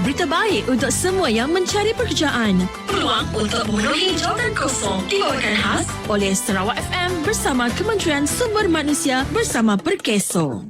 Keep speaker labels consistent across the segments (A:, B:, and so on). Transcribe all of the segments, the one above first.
A: Berita baik untuk semua yang mencari pekerjaan. Peluang untuk memenuhi jawatan kosong dibawakan khas oleh Sarawak FM bersama Kementerian Sumber Manusia bersama Perkeso.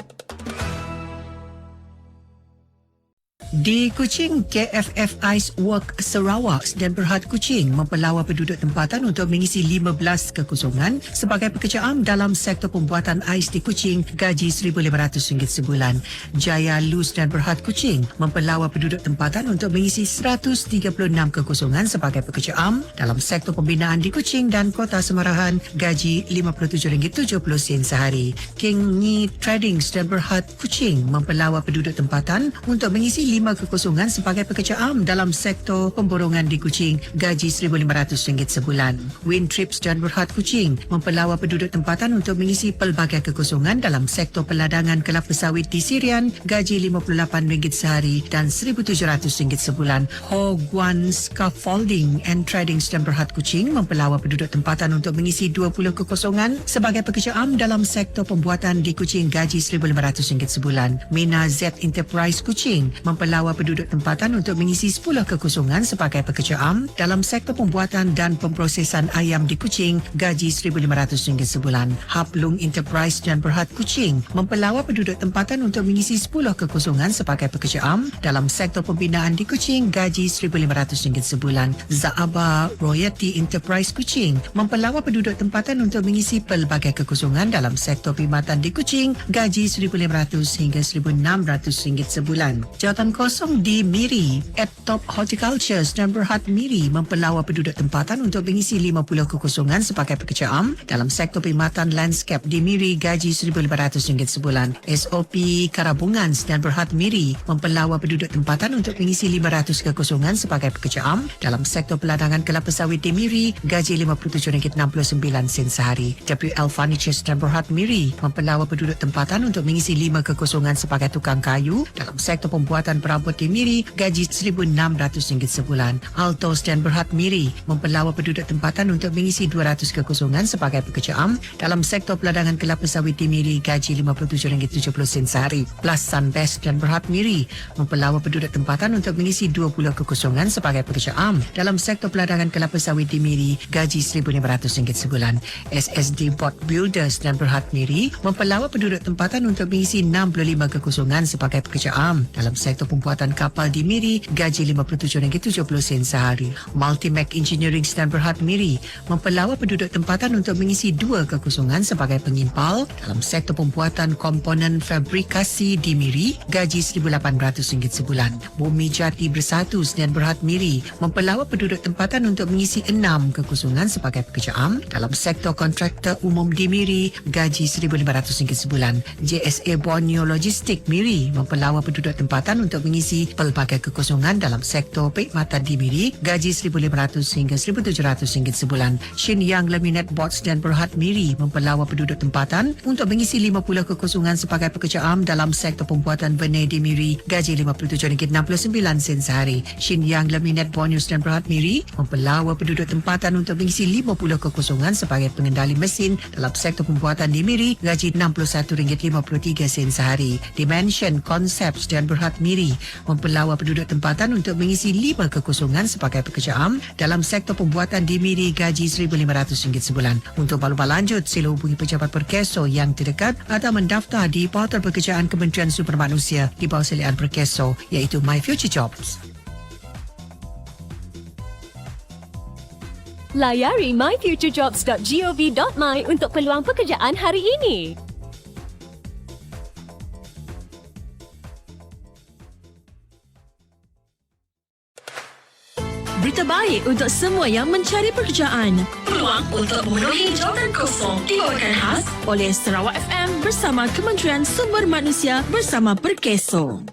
B: Di Kuching, KFF Ice Work Sarawak dan Berhad Kuching mempelawa penduduk tempatan untuk mengisi 15 kekosongan sebagai pekerja am dalam sektor pembuatan ais di Kuching, gaji RM1,500 sebulan. Jaya Luz dan Berhad Kuching mempelawa penduduk tempatan untuk mengisi 136 kekosongan sebagai pekerja am dalam sektor pembinaan di Kuching dan Kota Semarahan, gaji RM57.70 sehari. King Ni Tradings dan Berhad Kuching mempelawa penduduk tempatan untuk mengisi 5 kekosongan sebagai pekerja am dalam sektor pemborongan di Kuching, gaji RM1,500 sebulan. Win Trips dan Berhad Kuching mempelawa penduduk tempatan untuk mengisi pelbagai kekosongan dalam sektor peladangan kelapa sawit di Sirian, gaji RM58 sehari dan RM1,700 sebulan. Ho Guan Scaffolding and Tradings dan Berhad Kuching mempelawa penduduk tempatan untuk mengisi 20 kekosongan sebagai pekerja am dalam sektor pembuatan di Kuching, gaji RM1,500 sebulan. Mina Z Enterprise Kuching mempelawa penduduk tempatan untuk mengisi 10 kekosongan sebagai pekerja am dalam sektor pembuatan dan pemprosesan ayam di Kuching, gaji RM1,500 sebulan. Haplung Enterprise dan Berhad Kuching mempelawa penduduk tempatan untuk mengisi 10 kekosongan sebagai pekerja am dalam sektor pembinaan di Kuching, gaji RM1,500 sebulan. Zaaba Royalty Enterprise Kuching mempelawa penduduk tempatan untuk mengisi pelbagai kekosongan dalam sektor perkhidmatan di Kuching, gaji RM1,500 hingga RM1,600 sebulan. Jawatan kosong di Miri, Top Horticulture dan Berhad Miri mempelawa penduduk tempatan untuk mengisi 50 kekosongan sebagai pekerja am dalam sektor perkhidmatan landscape di Miri, gaji RM1,500 sebulan. SOP Karabungan dan Berhad Miri mempelawa penduduk tempatan untuk mengisi 500 kekosongan sebagai pekerja am dalam sektor peladangan kelapa sawit di Miri, gaji RM57.69 sehari. WL Furnitures dan Berhad Miri mempelawa penduduk tempatan untuk mengisi 5 kekosongan sebagai tukang kayu dalam sektor pembuatan perabot di Miri, gaji RM1,600 sebulan. Altos dan Berhad Miri mempelawa penduduk tempatan untuk mengisi 200 kekosongan sebagai pekerja am dalam sektor peladangan kelapa sawit di Miri, gaji RM57.70 sehari. Plus Sunbest dan Berhad Miri mempelawa penduduk tempatan untuk mengisi 20 kekosongan sebagai pekerja am dalam sektor peladangan kelapa sawit di Miri, gaji RM1,500 sebulan. SSD Bot Builders dan Berhad Miri mempelawa penduduk tempatan untuk mengisi 65 kekosongan sebagai pekerja am dalam sektor pembuatan kapal di Miri, gaji RM57.70 sehari. Multimac Engineering dan Berhad Miri mempelawa penduduk tempatan untuk mengisi 2 kekosongan sebagai pengimpal dalam sektor pembuatan komponen fabrikasi di Miri, gaji RM1,800 sebulan. Bumi Jati Bersatu dan Berhad Miri mempelawa penduduk tempatan untuk mengisi 6 kekosongan sebagai pekerja am dalam sektor kontraktor umum di Miri, gaji RM1,500 sebulan. JSA Borneo Logistik Miri mempelawa penduduk tempatan untuk mengisi pelbagai kekosongan dalam sektor perkhidmatan di Miri, gaji RM1,500 hingga RM1,700 sebulan. Shenyang Laminate Boards dan Berhad Miri mempelawa penduduk tempatan untuk mengisi 50 kekosongan sebagai pekerja am dalam sektor pembuatan veneer di Miri, gaji RM57.69 sehari. Shenyang Laminate Boards dan Berhad Miri mempelawa penduduk tempatan untuk mengisi 50 kekosongan sebagai pengendali mesin dalam sektor pembuatan di Miri, gaji RM61.53 sehari. Dimension Concepts dan Berhad Miri mempelawa penduduk tempatan untuk mengisi 5 kekosongan sebagai pekerja am dalam sektor pembuatan di Miri, gaji RM1,500 sebulan. Untuk maklumat lanjut, sila hubungi pejabat Perkeso yang terdekat atau mendaftar di portal pekerjaan Kementerian Sumber Manusia di bawah selian Perkeso, iaitu My Future Jobs.
C: Layari myfuturejobs.gov.my untuk peluang pekerjaan hari ini.
A: Berita baik untuk semua yang mencari pekerjaan. Peluang untuk memenuhi jawatan kosong dibawakan khas oleh Sarawak FM bersama Kementerian Sumber Manusia bersama Perkeso.